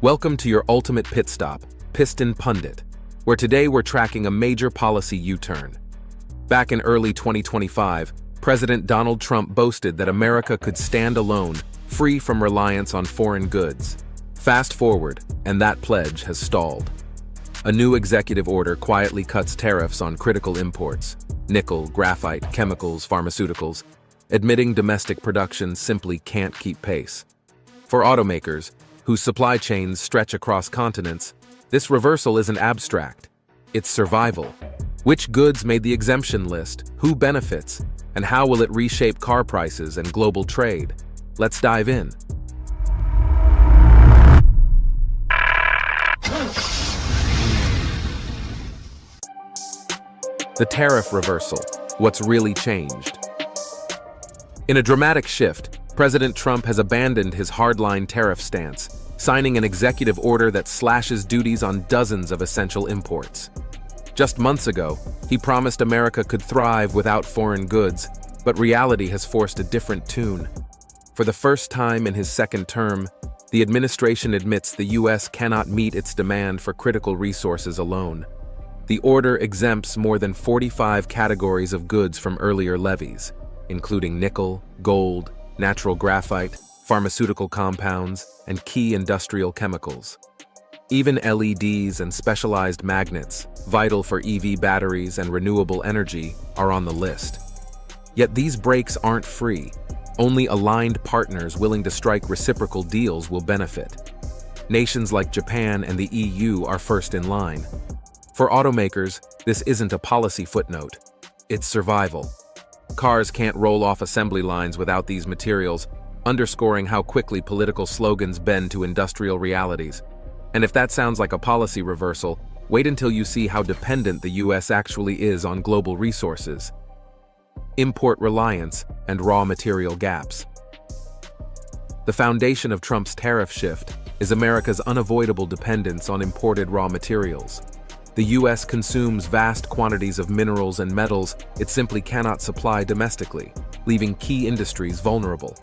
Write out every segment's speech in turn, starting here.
Welcome to your ultimate pit stop, Piston Pundit, where today we're tracking a major policy U-turn. Back in early 2025, President Donald Trump boasted that America could stand alone, free from reliance on foreign goods. Fast forward, and that pledge has stalled. A new executive order quietly cuts tariffs on critical imports, nickel, graphite, chemicals, pharmaceuticals, admitting domestic production simply can't keep pace. For automakers, whose supply chains stretch across continents, this reversal isn't abstract. It's survival. Which goods made the exemption list? Who benefits? And how will it reshape car prices and global trade? Let's dive in. The tariff reversal. What's really changed? In a dramatic shift, President Trump has abandoned his hardline tariff stance, signing an executive order that slashes duties on dozens of essential imports. Just months ago, he promised America could thrive without foreign goods, but reality has forced a different tune. For the first time in his second term, the administration admits the U.S. cannot meet its demand for critical resources alone. The order exempts more than 45 categories of goods from earlier levies, including nickel, gold, natural graphite, pharmaceutical compounds, and key industrial chemicals. Even LEDs and specialized magnets, vital for EV batteries and renewable energy, are on the list. Yet these breaks aren't free. Only aligned partners willing to strike reciprocal deals will benefit. Nations like Japan and the EU are first in line. For automakers, this isn't a policy footnote. It's survival. Cars can't roll off assembly lines without these materials, underscoring how quickly political slogans bend to industrial realities. And if that sounds like a policy reversal, wait until you see how dependent the U.S. actually is on global resources. Import reliance and raw material gaps. The foundation of Trump's tariff shift is America's unavoidable dependence on imported raw materials. The U.S. consumes vast quantities of minerals and metals it simply cannot supply domestically, leaving key industries vulnerable.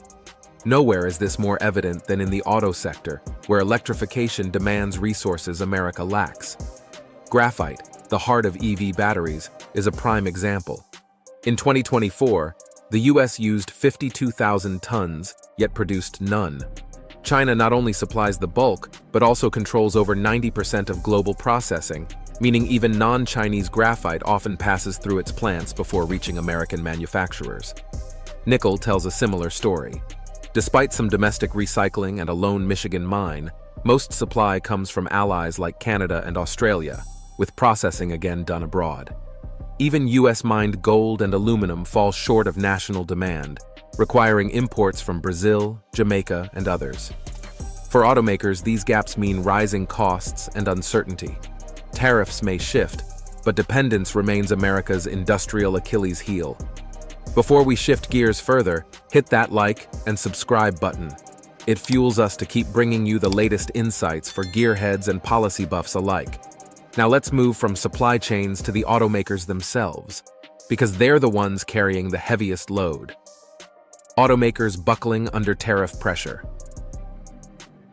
Nowhere is this more evident than in the auto sector, where electrification demands resources America lacks. Graphite, the heart of EV batteries, is a prime example. In 2024, the U.S. used 52,000 tons, yet produced none. China not only supplies the bulk, but also controls over 90% of global processing, meaning even non-Chinese graphite often passes through its plants before reaching American manufacturers. Nickel tells a similar story. Despite some domestic recycling and a lone Michigan mine, most supply comes from allies like Canada and Australia, with processing again done abroad. Even US-mined gold and aluminum fall short of national demand, requiring imports from Brazil, Jamaica, and others. For automakers, these gaps mean rising costs and uncertainty. Tariffs may shift, but dependence remains America's industrial Achilles heel. Before we shift gears further, hit that like and subscribe button. It fuels us to keep bringing you the latest insights for gearheads and policy buffs alike. Now let's move from supply chains to the automakers themselves, because they're the ones carrying the heaviest load. Automakers buckling under tariff pressure.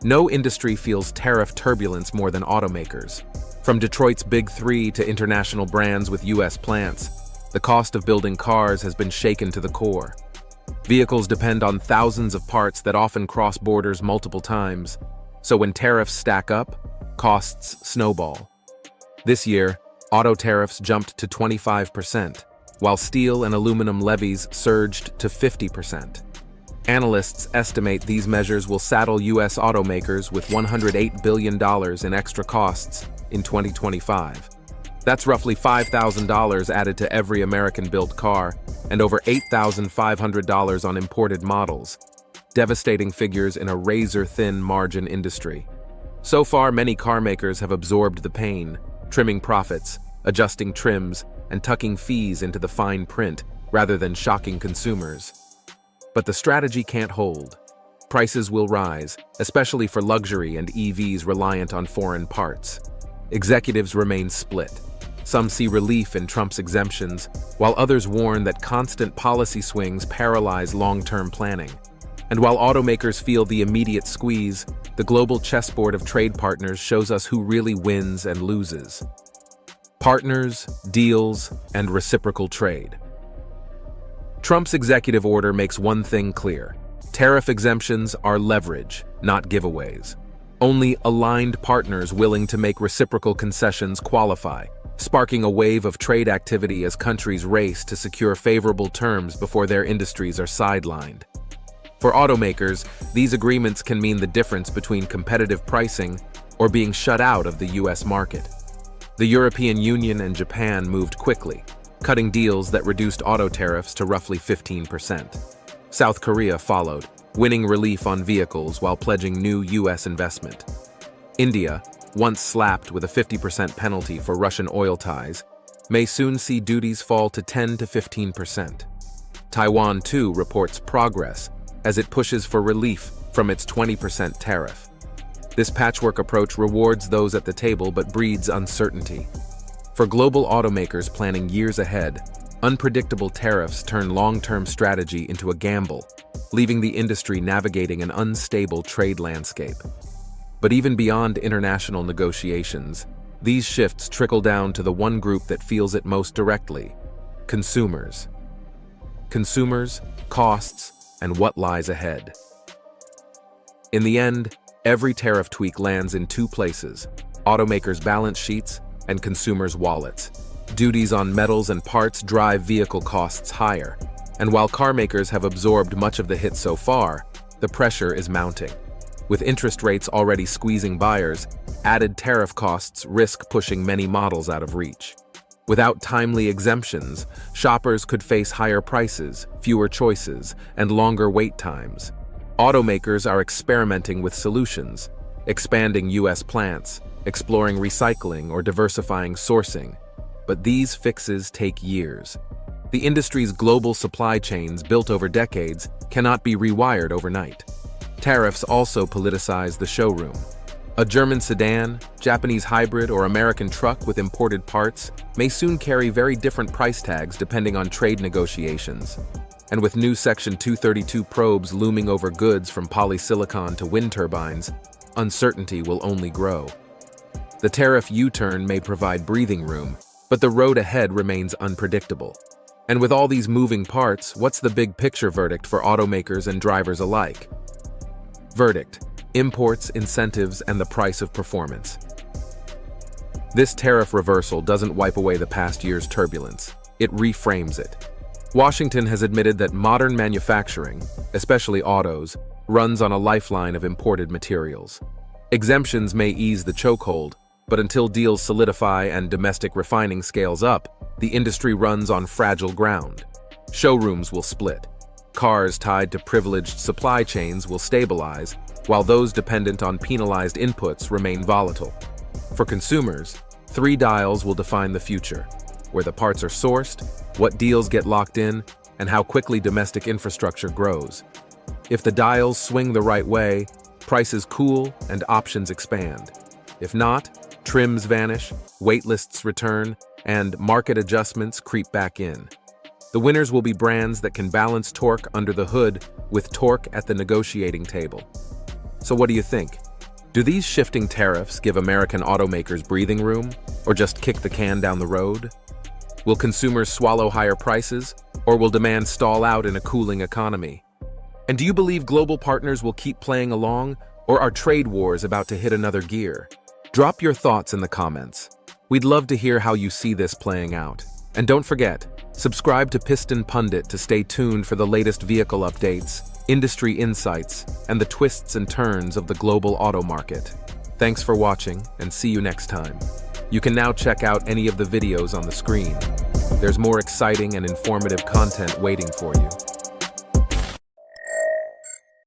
No industry feels tariff turbulence more than automakers. From Detroit's Big Three to international brands with U.S. plants, the cost of building cars has been shaken to the core. Vehicles depend on thousands of parts that often cross borders multiple times, so when tariffs stack up, costs snowball. This year, auto tariffs jumped to 25%, while steel and aluminum levies surged to 50%. Analysts estimate these measures will saddle U.S. automakers with $108 billion in extra costs in 2025. That's roughly $5,000 added to every American-built car and over $8,500 on imported models. Devastating figures in a razor-thin margin industry. So far, many car makers have absorbed the pain, trimming profits, adjusting trims, and tucking fees into the fine print rather than shocking consumers. But the strategy can't hold. Prices will rise, especially for luxury and EVs reliant on foreign parts. Executives remain split. Some see relief in Trump's exemptions, while others warn that constant policy swings paralyze long-term planning. And while automakers feel the immediate squeeze, the global chessboard of trade partners shows us who really wins and loses. Partners, deals, and reciprocal trade. Trump's executive order makes one thing clear: tariff exemptions are leverage, not giveaways. Only aligned partners willing to make reciprocal concessions qualify, sparking a wave of trade activity as countries race to secure favorable terms before their industries are sidelined. For automakers, these agreements can mean the difference between competitive pricing or being shut out of the US market. The European Union and Japan moved quickly, cutting deals that reduced auto tariffs to roughly 15%. South Korea followed, winning relief on vehicles while pledging new US investment. India, once slapped with a 50% penalty for Russian oil ties, may soon see duties fall to 10 to 15%. Taiwan, too, reports progress as it pushes for relief from its 20% tariff. This patchwork approach rewards those at the table but breeds uncertainty. For global automakers planning years ahead, unpredictable tariffs turn long-term strategy into a gamble, leaving the industry navigating an unstable trade landscape. But even beyond international negotiations, these shifts trickle down to the one group that feels it most directly: consumers. Consumers, costs, and what lies ahead. In the end, every tariff tweak lands in two places: automakers' balance sheets and consumers' wallets. Duties on metals and parts drive vehicle costs higher, and while carmakers have absorbed much of the hit so far, the pressure is mounting. With interest rates already squeezing buyers, added tariff costs risk pushing many models out of reach. Without timely exemptions, shoppers could face higher prices, fewer choices, and longer wait times. Automakers are experimenting with solutions, expanding US plants, exploring recycling or diversifying sourcing. But these fixes take years. The industry's global supply chains, built over decades, cannot be rewired overnight. Tariffs also politicize the showroom. A German sedan, Japanese hybrid, or American truck with imported parts may soon carry very different price tags depending on trade negotiations. And with new Section 232 probes looming over goods from polysilicon to wind turbines, uncertainty will only grow. The tariff U-turn may provide breathing room, but the road ahead remains unpredictable. And with all these moving parts, what's the big picture verdict for automakers and drivers alike? Verdict: imports, incentives, and the price of performance. This tariff reversal doesn't wipe away the past year's turbulence. It reframes it. Washington has admitted that modern manufacturing, especially autos, runs on a lifeline of imported materials. Exemptions may ease the chokehold, but until deals solidify and domestic refining scales up, the industry runs on fragile ground. Showrooms will split. Cars tied to privileged supply chains will stabilize, while those dependent on penalized inputs remain volatile. For consumers, three dials will define the future: where the parts are sourced, what deals get locked in, and how quickly domestic infrastructure grows. If the dials swing the right way, prices cool and options expand. If not, trims vanish, waitlists return, and market adjustments creep back in. The winners will be brands that can balance torque under the hood with torque at the negotiating table. So what do you think? Do these shifting tariffs give American automakers breathing room, or just kick the can down the road? Will consumers swallow higher prices, or will demand stall out in a cooling economy? And do you believe global partners will keep playing along, or are trade wars about to hit another gear? Drop your thoughts in the comments. We'd love to hear how you see this playing out. And don't forget, subscribe to Piston Pundit to stay tuned for the latest vehicle updates, industry insights, and the twists and turns of the global auto market. Thanks for watching, and see you next time. You can now check out any of the videos on the screen. There's more exciting and informative content waiting for you.